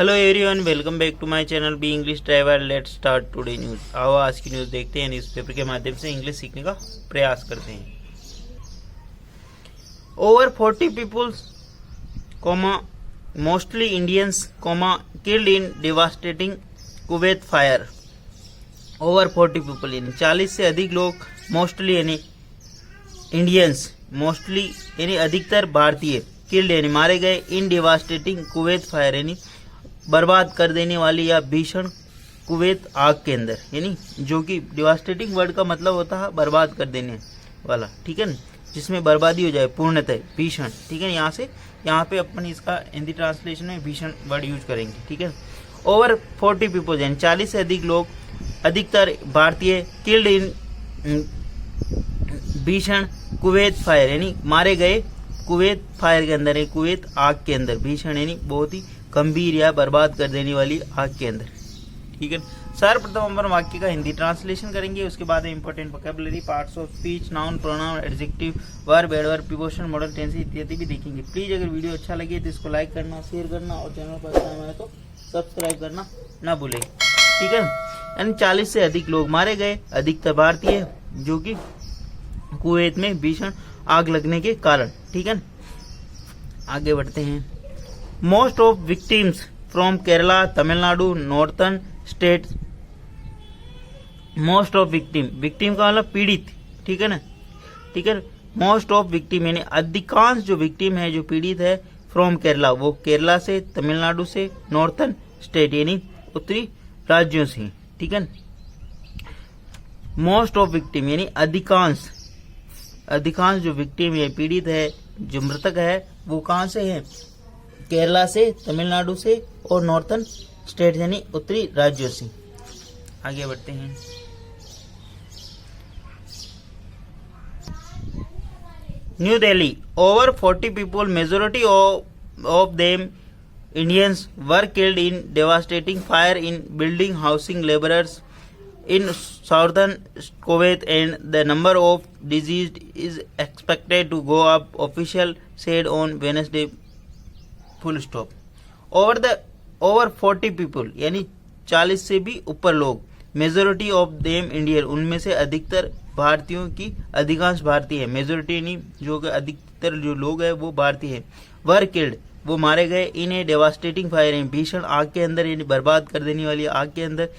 Hello everyone, welcome back to my channel B English Driver. Let's start today news. आओ आज की news देखते हैं, न्यूज़पेपर के माध्यम से इंग्लिश सीखने का प्रयास करते हैं। Over 40 peoples mostly Indians killed in devastating Kuwait fire. Over 40 people यानी 40 से अधिक लोग, मोस्टली यानी इंडियंस, मोस्टली यानी अधिकतर भारतीय, किल्ड यानी मारे गए, इन डिवास्टेटिंग कुवैत फायर यानी बर्बाद कर देने वाली या भीषण कुवैत आग के अंदर, यानी जो कि डिवास्टेटिंग वर्ड का मतलब होता है बर्बाद कर देने वाला, ठीक है ना, जिसमें बर्बादी हो जाए पूर्णतः, भीषण, ठीक है। यहाँ पे अपन इसका हिंदी ट्रांसलेशन में भीषण वर्ड यूज करेंगे, ठीक है। ओवर 40 पीपल यानी 40 से अधिक लोग, अधिकतर भारतीय, किल्ड इन भीषण कुवैत फायर यानी मारे गए कुवैत फायर के अंदर, कुवैत आग के अंदर, भीषण यानी बहुत ही गंभीर या बर्बाद कर देने वाली आग के अंदर, ठीक है। सर्वप्रथम अपन वाक्य का हिंदी ट्रांसलेशन करेंगे, उसके बाद important vocabulary, parts of speech, noun, pronoun, adjective, verb, adverb, preposition, modal tense इत्यादि भी देखेंगे। प्लीज अगर वीडियो अच्छा लगे तो इसको लाइक करना, शेयर करना और चैनल पर नया है तो सब्सक्राइब करना ना भूलें, ठीक है। यानी 40 से अधिक लोग मारे गए, अधिकतर भारतीय, जो कि कुवैत में भीषण आग लगने के कारण, ठीक है। आगे बढ़ते हैं। Most of victims from Kerala, Tamil Nadu, northern state. Most of victim का मतलब पीड़ित, ठीक है ना, ठीक है। मोस्ट ऑफ विक्टिम यानी अधिकांश जो विक्टिम है, जो पीड़ित है, फ्रॉम केरला, वो केरला से, तमिलनाडु से, नॉर्थर्न स्टेट यानी उत्तरी राज्यों से, ठीक है। मोस्ट ऑफ विक्टिम यानी अधिकांश जो विक्टिम है, पीड़ित है, जो मृतक है, वो कहां से है? केरला से, तमिलनाडु से और नॉर्थर्न स्टेट यानी उत्तरी राज्यों से। आगे बढ़ते हैं। New Delhi, over 40 people, majority of them Indians, were killed in devastating fire in building housing labourers in southern Kuwait and the number of deceased is expected to go up, official said on Wednesday. Full stop. Over 40 people यानी 40 से भी ऊपर लोग, majority of them Indian, उनमें से अधिकतर भारतीयों की, अधिकांश भारतीय है, मेजोरिटी यानी जो अधिकतर जो लोग है वो भारतीय है, वर किल्ड वो मारे गए, इन ए डेवास्टेटिंग फायर भीषण आग के अंदर यानी बर्बाद कर देने वाली आग के अंदर,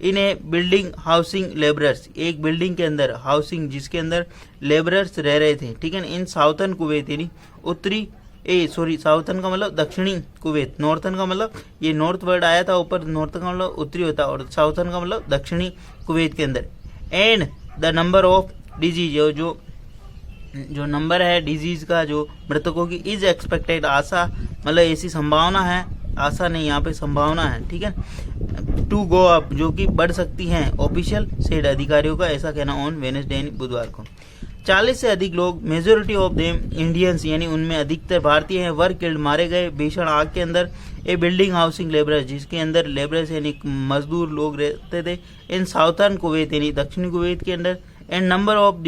इन ए बिल्डिंग हाउसिंग लेबरर्स, एक बिल्डिंग के अंदर, हाउसिंग जिसके अंदर लेबरर्स रह रहे थे, ठीक है। इन साउथर्न कुवैत यानी साउथर्न का मतलब दक्षिणी कुवैत, नॉर्थर्न का मतलब ये नॉर्थ वर्ड आया था ऊपर, नॉर्थर्न का मतलब उत्तरी होता है और साउथर्न का मतलब दक्षिणी कुवैत के अंदर। And the number of disease, जो नंबर है डिजीज का, जो मृतकों की, इज एक्सपेक्टेड, आशा मतलब ऐसी संभावना है, आशा नहीं यहाँ पे संभावना है, ठीक है, टू गो अप, जो कि बढ़ सकती हैं, ऑफिशियल सेड अधिकारियों का ऐसा कहना ऑन वेडनेसडे बुधवार को। 40 से अधिक लोग, मेजोरिटी ऑफ देम इंडियंस यानी उनमें अधिकतर भारतीय हैं, वर किल्ड मारे गए भीषण आग के अंदर, ए बिल्डिंग हाउसिंग लेबरर्स जिसके अंदर लेबरर्स यानी मजदूर लोग रहते थे, इन साउथर्न कुवैत यानी दक्षिणी कुवैत के अंदर, एंड नंबर ऑफ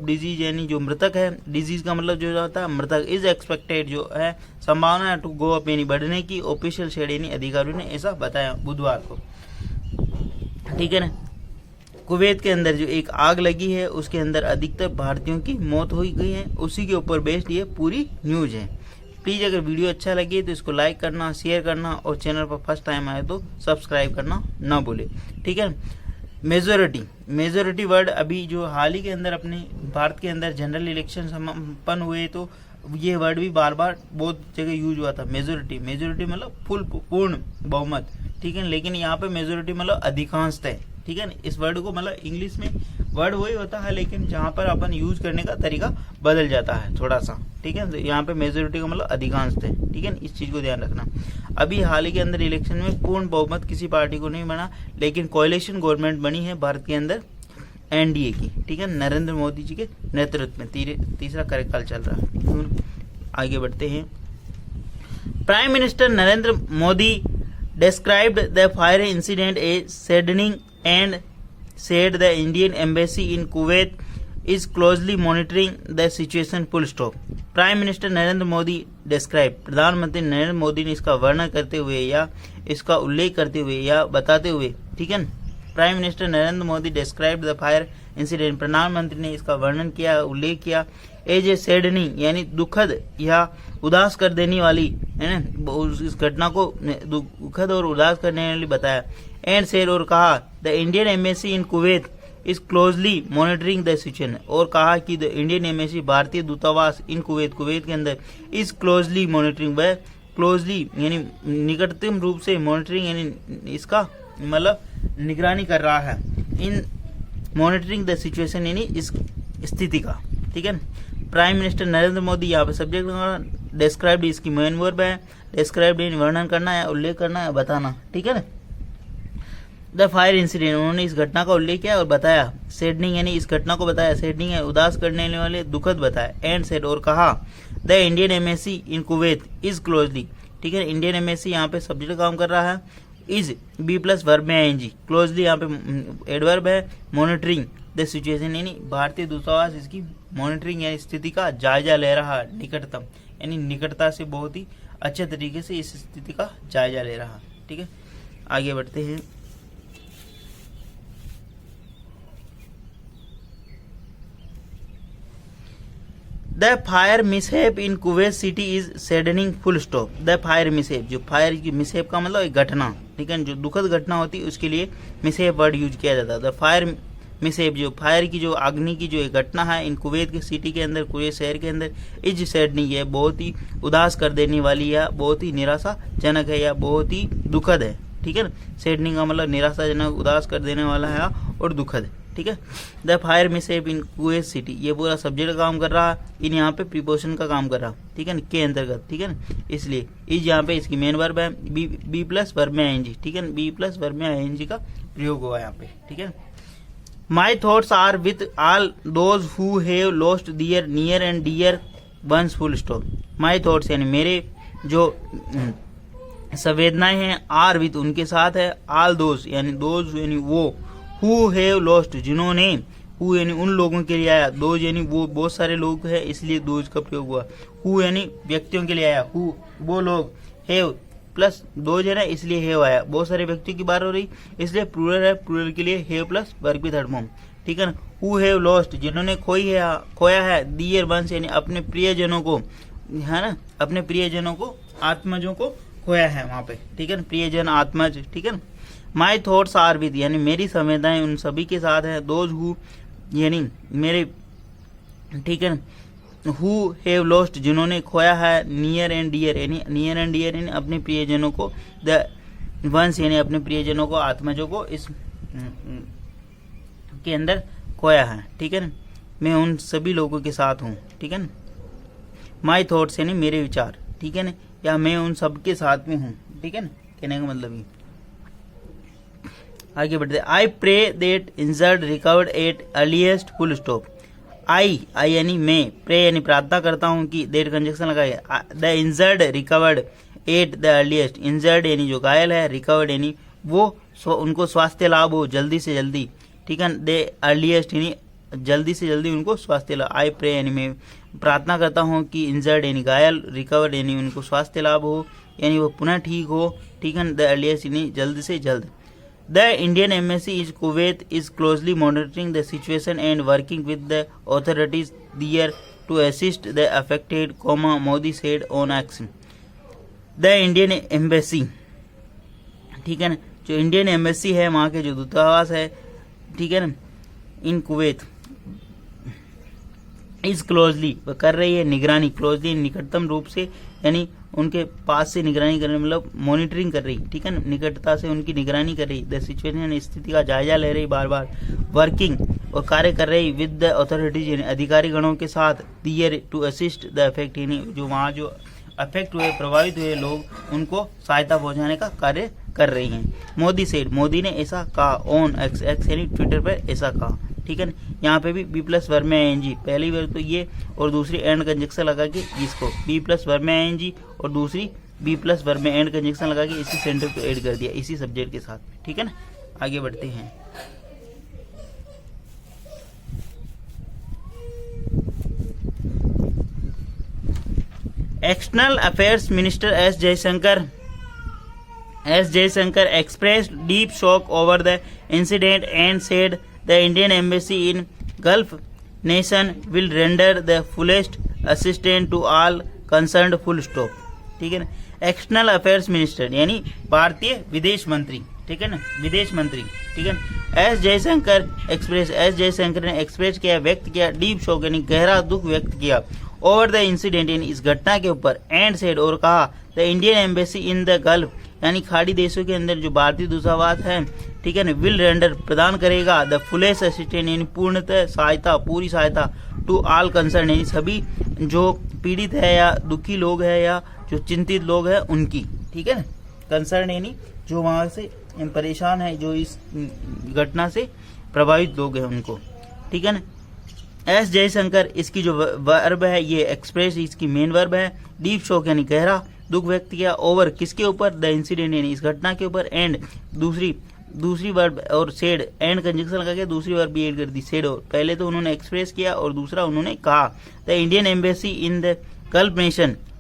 डिजीज यानी जो मृतक है, डिजीज का मतलब जो होता है मृतक, इज एक्सपेक्टेड जो है संभावना है, टू गो अप यानी बढ़ने की, ऑफिशियल शेड यानी अधिकारियों ने ऐसा बताया बुधवार को, ठीक है ना। कुवैत के अंदर जो एक आग लगी है उसके अंदर अधिकतर भारतीयों की मौत हो गई है, उसी के ऊपर बेस्ड ये पूरी न्यूज है। प्लीज अगर वीडियो अच्छा लगे तो इसको लाइक करना, शेयर करना और चैनल पर फर्स्ट टाइम आए तो सब्सक्राइब करना ना भूले, ठीक है। मेजोरिटी वर्ड अभी जो हाल ही के अंदर अपने भारत के अंदर जनरल इलेक्शन संपन्न हुए तो ये वर्ड भी बार बार बहुत जगह यूज हुआ था। मेजोरिटी मतलब पूर्ण बहुमत, ठीक है, लेकिन यहाँ पे मेजोरिटी मतलब अधिकांशतः, ठीक है। इस वर्ड को मतलब इंग्लिश में वर्ड वही होता है, लेकिन जहाँ पर अपन यूज करने का तरीका बदल जाता है थोड़ा सा, ठीक है। तो यहाँ पे मेजोरिटी का मतलब अधिकांशतः, ठीक है, इस चीज को ध्यान रखना। अभी हाल ही के अंदर इलेक्शन में पूर्ण बहुमत किसी पार्टी को नहीं बना, लेकिन कोalition गवर्नमेंट बनी है भारत के अंदर एनडीए की, ठीक है, नरेंद्र मोदी जी के नेतृत्व में तीसरा कार्यकाल चल रहा है। आगे बढ़ते हैं। Prime minister Narendra Modi described the fire incident as saddening and said the Indian embassy in Kuwait is closely monitoring the situation. Full stop. Prime minister Narendra Modi describe, प्रधानमंत्री नरेंद्र मोदी ने इसका वर्णन करते हुए या इसका उल्लेख करते हुए या बताते हुए, ठीक है। Prime minister Narendra Modi describe the fire incident, प्रधानमंत्री ने इसका वर्णन किया, उल्लेख किया, एज ए सैडनिंग यानी दुखद या उदास कर देने वाली, है ना, इस घटना को दुखद और उदास करने वाली बताया। एंड सेड, और कहा, the Indian embassy in Kuwait is closely monitoring the situation, और कहा कि द इंडियन एम्बेसी भारतीय दूतावास इन कुवैत, कुवैत के अंदर, इज क्लोजली मॉनिटरिंग, वह क्लोजली यानी निकटतम रूप से मॉनिटरिंग यानी इसका मतलब निगरानी कर रहा है, इन मॉनिटरिंग द सिचुएशन यानी इस स्थिति का, ठीक है। प्राइम मिनिस्टर नरेंद्र मोदी, यहाँ पे सब्जेक्ट डिस्क्राइब्ड इसकी मेन वर्ब है, डिस्क्राइब्ड यानी वर्णन करना है, उल्लेख करना है, बताना, ठीक है ना। द फायर इंसिडेंट, उन्होंने इस घटना का उल्लेख किया और बताया। सैडनिंग यानी इस घटना को बताया, सैडनिंग है उदास करने वाले, दुखद बताया। एंड सेड, और कहा, the Indian embassy in Kuwait is closely, ठीक है। इंडियन एम्बेसी यहाँ पे सब्जेक्ट काम कर रहा है, इज बी प्लस वर्ब में आईएनजी, क्लोजली यहाँ पे एडवर्ब है, मॉनिटरिंग द सिचुएशन यानी भारतीय दूतावास इसकी मॉनिटरिंग यानी स्थिति का जायजा ले रहा है, निकटतम यानी निकटता से बहुत ही अच्छे तरीके से इस स्थिति का जायजा ले रहा, ठीक है। आगे बढ़ते हैं। The fire mishap in Kuwait city is saddening, full stop. The fire mishap, जो फायर की मिसहेप का मतलब एक घटना, ठीक है, जो दुखद घटना होती है उसके लिए मिसहेप वर्ड यूज किया जाता है। द फायर मिसहेप, जो फायर की जो अग्नि की जो एक घटना है इन कुवैत के सिटी के अंदर, कुवैत शहर के अंदर, इज सैडनिंग है बहुत ही उदास कर देने वाली या बहुत ही निराशाजनक है या बहुत ही दुखद है, ठीक है ना। सैडनिंग का मतलब निराशाजनक, उदास कर देने वाला है और दुखद, ठीक है। The fire mishap in Kuwait city, ये पूरा सब्जेक्ट का काम कर रहा है, इन यहाँ पे प्रीपोजिशन का काम कर रहा, ठीक है ना, के अंतर्गत, ठीक है ना। इसलिए इज यहाँ पे इसकी मेन वर्ब है, बी प्लस वर्ब में आईएनजी, ठीक है ना, बी प्लस वर्ब में आईएनजी का प्रयोग हुआ यहाँ पे, ठीक है। My thoughts are with all those who have lost their near and dear ones, full stop. My thoughts यानी मेरे जो संवेदनाएं हैं, आर विथ उनके साथ है, ऑल दोज यानी दोज यानी वो, हु हैव लॉस्ट जिन्होंने, हु यानी उन लोगों के लिए आया, दोज यानी वो बहुत सारे लोग हैं इसलिए दोज का प्रयोग हुआ, हु यानी व्यक्तियों के लिए आया, हु वो लोग, हैव प्लस दोज है ना इसलिए हैव आया, बहुत सारे व्यक्तियों की बात हो रही इसलिए प्लूरल है, प्लूरल के लिए हैव प्लस वर्ब की थर्ड फॉर्म, ठीक है ना। हु हैव लॉस्ट जिन्होंने खोया है, डियर वंस यानी अपने प्रियजनों को, है ना, अपने प्रियजनों को, आत्मजों को खोया है वहां पे, ठीक है ना, प्रियजन आत्मज, ठीक है ना। माई थॉट्स आर विद यानी मेरी संवेदनाएं उन सभी के साथ है, दोज हु यानी मेरे, ठीक है ना, हु हैव लॉस्ट जिन्होंने खोया है, नियर एंड डियर यानी नियर एंड डियर यानी अपने प्रियजनों को, द वंस यानी अपने प्रियजनों को, आत्मजों को इस के अंदर खोया है, ठीक है ना। मैं उन सभी लोगों के साथ हूँ, ठीक है ना। माई थॉट्स यानी मेरे विचार, ठीक है ना, या मैं उन सब के साथ में हूँ, ठीक है ना, कहने का मतलब ये। आगे बढ़ते, I pray that injured recovered at earliest, full stop. I यानी मैं, प्रे यानी प्रार्थना करता हूँ कि, दैट कंजक्शन लगाए, the injured recovered at the earliest, injured यानी जो घायल है, रिकवर्ड यानी वो उनको स्वास्थ्य लाभ हो जल्दी से जल्दी, ठीक है। द अर्लीस्ट यानी जल्दी से जल्दी उनको स्वास्थ्य लाभ, आई प्रे यानी मैं प्रार्थना करता हूँ कि इंजर्ड यानी घायल, रिकवर्ड यानी उनको स्वास्थ्य लाभ हो यानी वो पुनः ठीक हो, ठीक है। द अर्लीस्ट यानी जल्द से जल्द। The Indian Embassy in Kuwait is closely monitoring the situation and working with the authorities there to assist the affected, Modi said on X. The Indian Embassy, ठीक है ना, जो इंडियन एम्बेसी है वहाँ के जो दूतावास है, ठीक है ना, इन कुवैत, इज क्लोजली वह कर रही है निगरानी, क्लोजली निकटतम रूप से यानी उनके पास से निगरानी करने मतलब मॉनिटरिंग कर रही, ठीक है ना, निकटता से उनकी निगरानी कर रही, द सिचुएशन स्थिति का जायजा ले रही, बार बार वर्किंग और कार्य कर रही विद द अथॉरिटीज यानी अधिकारी गणों के साथ, दियर टू असिस्ट द अफेक्ट यानी जो वहाँ जो अफेक्ट हुए, प्रभावित हुए लोग, उनको सहायता पहुंचाने का कार्य कर रही हैं। मोदी सेड, मोदी ने ऐसा कहा, ऑन एक्स यानी ट्विटर पर ऐसा कहा, ठीक है ना। यहाँ पे भी बी प्लस वर्ब में आईएनजी, पहली वर्ब तो ये और दूसरी एंड कंजक्शन लगा के इसको, बी प्लस वर्ब में आईएनजी और दूसरी बी प्लस वर्ब में एंड कंजक्शन लगा के इसी सेंटेंस को ऐड कर दिया इसी सब्जेक्ट के साथ, ठीक है ना। आगे बढ़ते हैं। External affairs minister S Jaishankar expressed deep shock over the incident and said the Indian embassy in Gulf nation will render the fullest assistance to all concerned. full stop. ठीक है ना. एक्सटर्नल अफेयर्स मिनिस्टर यानी भारतीय विदेश मंत्री, ठीक है ना, विदेश मंत्री, ठीक है. एस जयशंकर ने एक्सप्रेस किया, व्यक्त किया डीप शोक यानी गहरा दुख व्यक्त किया ओवर द इंसिडेंट यानी इस घटना के ऊपर, एंड सेड और कहा the Indian embassy in the gulf यानी खाड़ी देशों के अंदर जो भारतीय दूतावास है, ठीक है ना, विल रेंडर प्रदान करेगा द फुलेस्ट असिस्टेंस यानी पूर्णतः सहायता, पूरी सहायता टू ऑल कंसर्न यानी सभी जो पीड़ित है या दुखी लोग है या जो चिंतित लोग है उनकी, ठीक है ना. कंसर्न यानी जो वहां से परेशान है, जो इस घटना से प्रभावित लोग हैं उनको, ठीक है ना. एस जयशंकर इसकी जो वर्ब है ये एक्सप्रेस इसकी मेन वर्ब है. डीप शोक यानी गहरा दुख व्यक्त किया ओवर किसके ऊपर, द इंसिडेंट यानी इस घटना के ऊपर, एंड दूसरी वर्ब और सेड एंड कंजंक्शन लगा के दूसरी वर्ब भी ऐड कर दी सेड. और पहले तो उन्होंने एक्सप्रेस किया और दूसरा उन्होंने कहा. The Indian embassy in the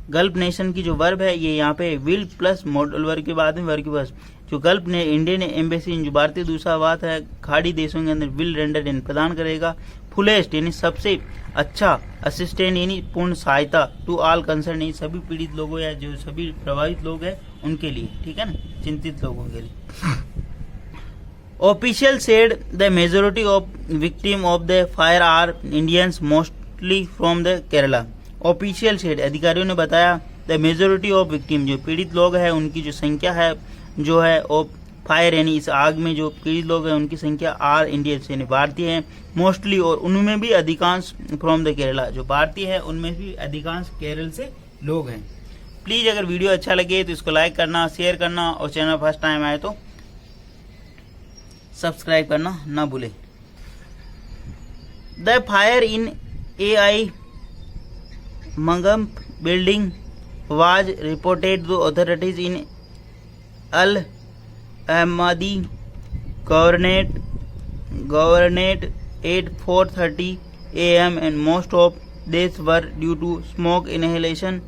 gulf nation की जो वर्ब है ये यहाँ पे विल प्लस मॉडल वर्ग के बाद में वर्ग के पास जो गल्फ ने इंडियन एम्बेसी जो भारतीय दूतावास है खाड़ी देशों के अंदर विल रेंडर यानी प्रदान करेगा फुलेस्ट यानी सबसे अच्छा असिस्टेंट यानी पूर्ण सहायता टू ऑल कंसर्न यानी सभी पीड़ित लोगों या जो सभी प्रभावित लोग हैं उनके लिए, ठीक है ना, चिंतित लोगों के लिए. Official said the majority of victim of the fire are Indians mostly from the Kerala. Official said अधिकारियों ने बताया द मेजोरिटी ऑफ विक्टिम जो पीड़ित लोग हैं उनकी जो संख्या है जो है ऑफ फायर यानी इस आग में जो पीड़ित लोग हैं उनकी संख्या आर इंडियंस यानी भारतीय है, मोस्टली और उनमें भी अधिकांश फ्रॉम द केरला जो भारतीय है उनमें भी अधिकांश केरल से लोग हैं. प्लीज अगर वीडियो अच्छा लगे तो इसको लाइक करना, शेयर करना और चैनल फर्स्ट टाइम आए तो सब्सक्राइब करना ना भूले. The fire in AI Mangam building was reported to authorities in Al Ahmadi Governorate at 4:30 a.m. and most of deaths were due to smoke inhalation.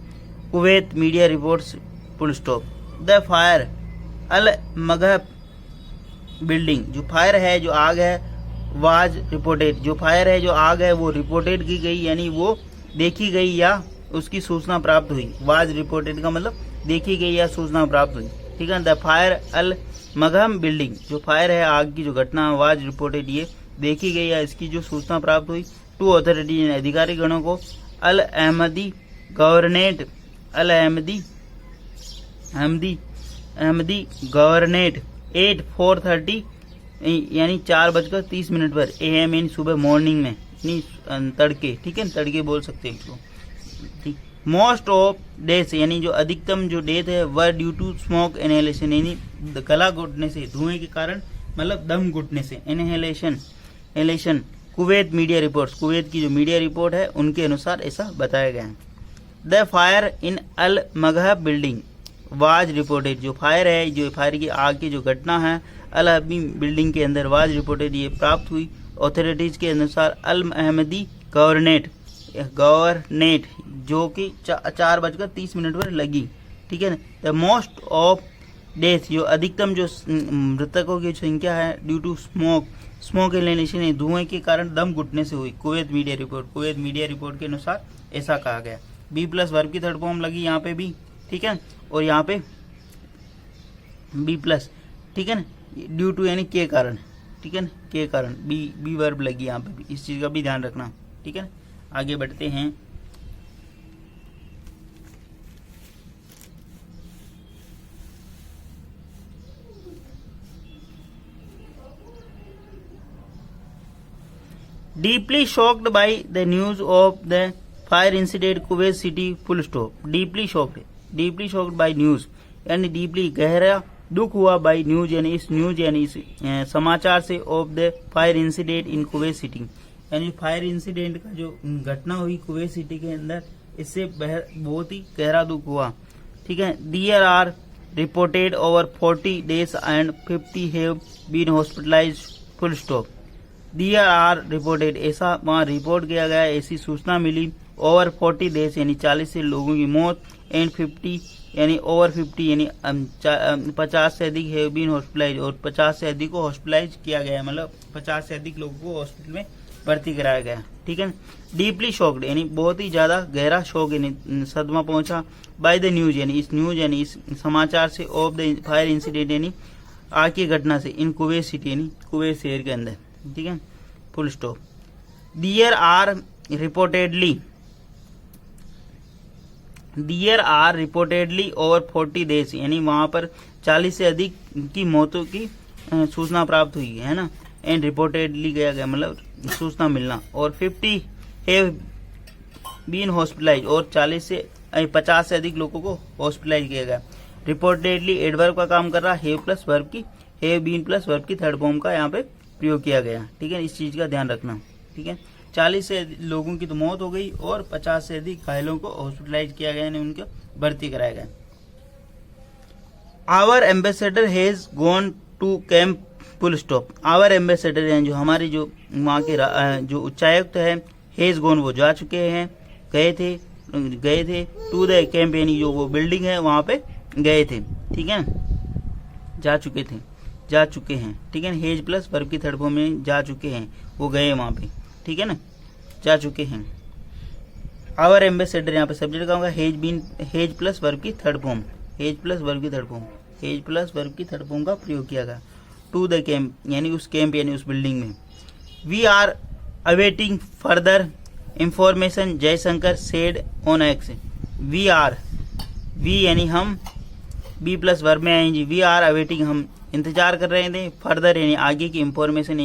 Kuwait media reports. Full stop. The fire Al Maghab building जो fire है जो आग है was reported जो fire है जो आग है वो रिपोर्टेड की गई यानी वो देखी गई या उसकी सूचना प्राप्त हुई. वाज रिपोर्टेड का मतलब देखी गई या सूचना प्राप्त हुई, ठीक है. द फायर अल मगहम बिल्डिंग जो फायर है आग की जो घटना वाज रिपोर्टेड ये देखी गई या इसकी जो सूचना प्राप्त हुई टू अथॉरिटी अधिकारी गणों को अल अहमदी गवर्नेट अल अहमदी गवर्नेट 4:30 यानी 4:30 पर AM यानी सुबह मॉर्निंग में यानी तड़के, ठीक है, तड़के बोल सकते हैं इसको, ठीक. मोस्ट ऑफ डेथ यानी जो अधिकतम जो डेथ है वह ड्यू टू स्मोक इनहेलेशन यानी गला घुटने से धुएं के कारण मतलब दम घुटने से inhalation. Kuwait media reports Kuwait की जो मीडिया रिपोर्ट है उनके अनुसार ऐसा बताया गया है. The fire in Al Maghab building was reported जो फायर है जो फायर की आग की जो घटना है अल अहमदी बिल्डिंग के अंदर वाज रिपोर्टेड ये प्राप्त हुई ऑथोरिटीज के अनुसार अल अहमदी गवर्नेट जो कि 4:30 पर लगी, ठीक है. द मोस्ट ऑफ डेथ जो अधिकतम जो मृतकों की संख्या है ड्यू टू स्मोक इनहेलेशन धुएं के कारण दम घुटने से हुई. कुवैत मीडिया रिपोर्ट के अनुसार ऐसा कहा गया. B+ वर्ब की थर्ड फॉर्म लगी यहाँ पे भी, ठीक है, और यहाँ पे B+, ठीक है ना, ड्यू टू यानी के कारण, ठीक है ना, के कारण बी वर्ब लगी यहाँ पे भी, इस चीज का भी ध्यान रखना, ठीक है ना. आगे बढ़ते हैं. Deeply shocked by the news of the fire incident Kuwait City. Full stop. Deeply shocked by news यानी deeply गहरा दुख हुआ बाई न्यूज यानी इस न्यूज यानी इस समाचार से of the fire incident in Kuwait City यानी फायर इंसिडेंट का जो घटना हुई कुवैत सिटी के अंदर इससे बहुत ही गहरा दुख हुआ, ठीक है. There are reported over 40 days and 50 have been hospitalised. Full stop. There are reported ऐसा वहां रिपोर्ट किया गया ऐसी सूचना मिली ओवर 40 डेज यानी 40 से लोगों की मौत, एंड 50 यानी ओवर 50 यानी 50 से अधिक हैव बीन हॉस्पिटलाइज, और 50 से अधिक को हॉस्पिटलाइज किया गया है, मतलब 50 से अधिक लोगों को हॉस्पिटल में भर्ती कराया गया। ठीक है। डीपली शॉक्ड यानी बहुत ही ज्यादा गहरा शौक यानी सदमा पहुंचा, बाय द न्यूज यानी इस न्यूज यानी इस समाचार से, ऑफ द फायर इंसिडेंट यानी आग की घटना से, इन कुवैत सिटी यानी कुवैत शहर के अंदर। ठीक है, full stop. There are reportedly over 40 days यानी वहां पर 40 से अधिक की मौतों की सूचना प्राप्त हुई है ना, एंड रिपोर्टेडली गया मतलब सूचना मिलना, और 50 हैव बीन हॉस्पिटलाइज, और 50 से अधिक लोगों को हॉस्पिटलाइज किया गया। रिपोर्टेडली एडवर्ब का काम कर रहा, हैव प्लस वर्ब की, हैव बीन प्लस वर्ब की थर्ड फॉर्म का यहाँ पे प्रयोग किया गया। ठीक है, इस चीज का ध्यान रखना। ठीक है, 40 से लोगों की तो मौत हो गई और 50 से अधिक घायलों को हॉस्पिटलाइज किया गया, यानी उनको भर्ती कराया गया। Our ambassador has gone to camp, full stop. Our ambassador यानी जो हमारी जो वहाँ के जो उच्चायुक्त है, हैज गॉन वो जा चुके हैं, गए थे टू द कैंप यानी जो वो बिल्डिंग है वहाँ पे गए थे। ठीक है, जा चुके हैं। ठीक है, हेज प्लस वर्ब की थर्ड फॉर्म में जा चुके हैं, वो गए वहां पे। ठीक है ना, जा चुके हैं। आवर एम्बेसडर यहाँ पे सब्जेक्ट का होगा हेज प्लस वर्ब की third form, hedge plus verb की थर्ड फॉर्म का प्रयोग किया गया। टू द कैंप यानी उस कैंप यानी उस बिल्डिंग में। We are awaiting further information, Jaishankar said on X. We यानी हम, बी प्लस वर्ब में आएंगे। वी आर अवेटिंग हम इंतजार कर रहे थे, फर्दर यानी आगे की इंफॉर्मेशन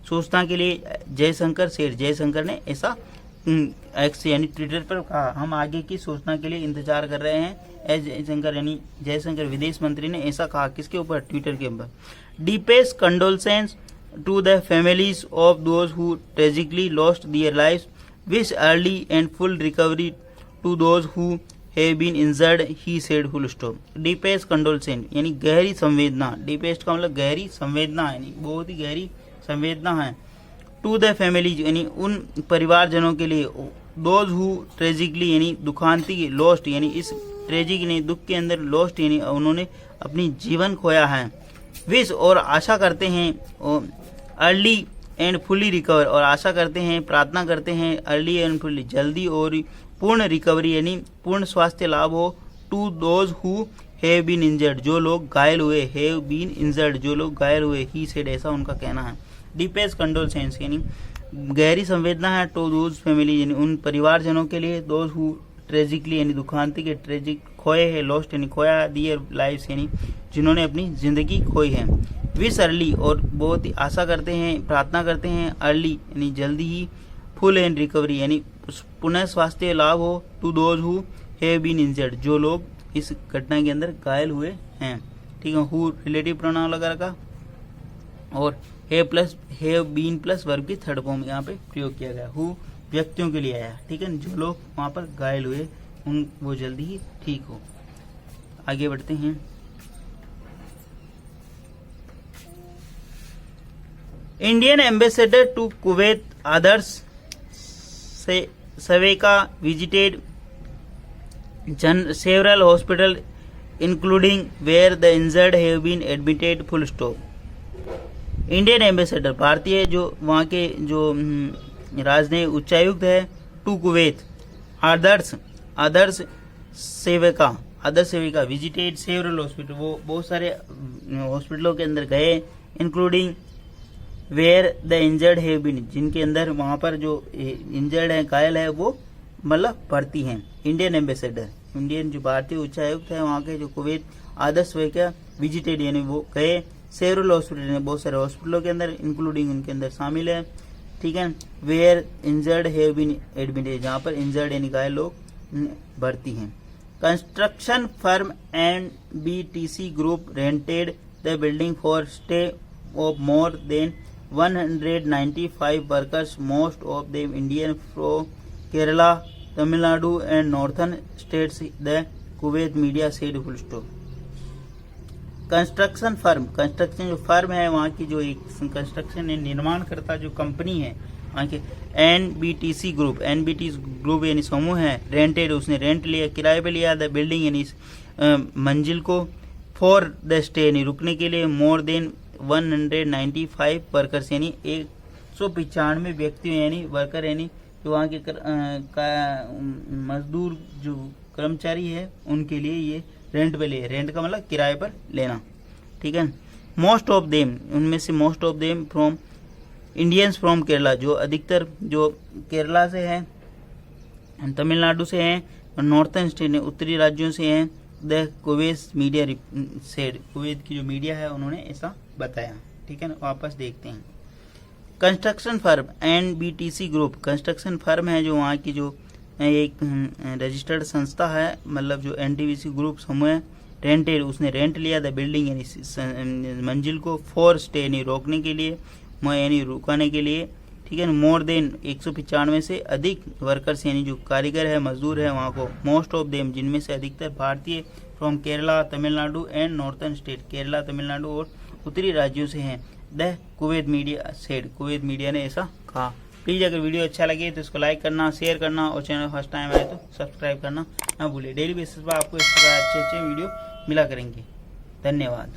सूचना के लिए, जयशंकर ने ऐसा एक्स यानी ट्विटर पर कहा, हम आगे की सूचना के लिए इंतजार कर रहे हैं। जयशंकर विदेश मंत्री ने ऐसा कहा, किसके ऊपर? ट्विटर के ऊपर। Deepest condolence to the families of those who tragically lost their lives, wish early and full recovery to those who have been injured, he said, full stop. Deepest condolence यानी गहरी संवेदना, डीपेस्ट का मतलब गहरी संवेदना यानी बहुत ही गहरी संवेदना है। टू द फैमिलीज यानी उन परिवारजनों के लिए, दोज हु ट्रेजिकली यानी दुखांति, लॉस्ट यानी इस ट्रेजिक यानी दुख के अंदर, लॉस्ट यानी उन्होंने अपनी जीवन खोया है। विश और आशा करते हैं, अर्ली एंड फुली रिकवर और आशा करते हैं, प्रार्थना करते हैं, अर्ली एंड फुली जल्दी और पूर्ण रिकवरी यानी पूर्ण स्वास्थ्य लाभ हो। To those who have been injured जो लोग घायल हुए, हैव बीन इंजर्ड जो लोग घायल हुए, ही सेड ऐसा उनका कहना है। डीपेस्ट कंडोलेंस यानी गहरी संवेदना है। टू दोज फैमिली यानी उन परिवारजनों के लिए, दोज हु ट्रेजिकली यानी दुखांति के, ट्रेजिक खोए है, लॉस्ट यानी खोया, दियर लाइव्स यानी जिन्होंने अपनी जिंदगी खोई है। विश अर्ली और बहुत ही आशा करते हैं, प्रार्थना करते हैं, अर्ली यानी जल्दी ही, फुल एंड रिकवरी यानी पुनः स्वास्थ्य लाभ हो। To those who have been injured जो लोग इस घटना के अंदर घायल हुए हैं। ठीक है, हु रिलेटिव प्रोनाउन लगा रखा और हैव बीन प्लस वर्ब की थर्ड फॉर्म यहाँ पे प्रयोग किया गया। हु व्यक्तियों के लिए आया। ठीक है, जो लोग वहां पर घायल हुए उन वो जल्दी ही ठीक हो। आगे बढ़ते हैं। Indian ambassador to Kuwait Adarsh Swaika visited several hospitals including where the injured have been admitted, full stop। Indian ambassador भारतीय जो वहाँ के जो राजनयिक उच्चायुक्त है, टू कुवैत आदर्श सेविका विजिटेड सेवरल हॉस्पिटल वो बहुत सारे हॉस्पिटलों के अंदर गए, including where the injured have been जिनके अंदर वहां पर जो इंजर्ड है, घायल है, वो मतलब भर्ती हैं। इंडियन एम्बेसडर इंडियन जो भारतीय उच्चायुक्त है वहाँ के जो कुवैत आदर्श सेविका विजिटेड यानी वो गए, सेवरल हॉस्पिटल बहुत सारे हॉस्पिटलों के अंदर, इंक्लूडिंग उनके अंदर शामिल है। ठीक है, where injured have been admitted जहाँ पर इंजर्ड यानी घायल लोग भर्ती हैं। Construction firm and BTC group rented the building for stay of more than 195 workers, most of them Indian from Kerala, Tamil Nadu and northern states, the Kuwait media said, full stop। Construction जो firm है वहाँ की जो एक construction निर्माण करता जो company है आगे NBTC ग्रुप, NBTC ग्रुप यानी समूह है, रेंटेड उसने रेंट लिया, किराए पे लिया, द बिल्डिंग यानी मंजिल को, फॉर द स्टे यानी रुकने के लिए, मोर देन 195 वर्कर्स यानी 195 व्यक्ति यानी वर्कर यानी जो वहाँ के मजदूर जो कर्मचारी है उनके लिए ये रेंट पे लिए, रेंट का मतलब किराए पर लेना, ठीक है। मोस्ट ऑफ देम, उनमें से most of them from Indians from Kerala, जो अधिकतर जो केरला से हैं, तमिलनाडु से हैं और नॉर्थर्न स्टेट उत्तरी राज्यों से हैं। The Kuwait media said, Kuwait की जो मीडिया है उन्होंने ऐसा बताया, ठीक है ना। वापस देखते हैं। Construction firm NBTC group, construction firm है जो वहाँ की जो एक रजिस्टर्ड संस्था है, मतलब जो NBTC ग्रुप समूह है। रेंटेड उसने रेंट लिया, द बिल्डिंग यानी मंजिल को, फॉर स्टे यानी रोकने के लिए, यानी रुकाने के लिए, ठीक है। मोर देन 195 से अधिक वर्कर्स यानी जो कारीगर है मजदूर है वहाँ को। मोस्ट ऑफ देम जिनमें से अधिकतर भारतीय, from Kerala Tamil Nadu and northern state, Kerala Tamil Nadu और उत्तरी राज्यों से हैं। The Kuwait media said, Kuwait media ने ऐसा कहा। प्लीज़ अगर वीडियो अच्छा लगे तो इसको लाइक करना, शेयर करना और चैनल फर्स्ट टाइम आए तो सब्सक्राइब करना ना भूलिए। डेली बेसिस पर आपको इस तरह अच्छे वीडियो मिला करेंगे। धन्यवाद।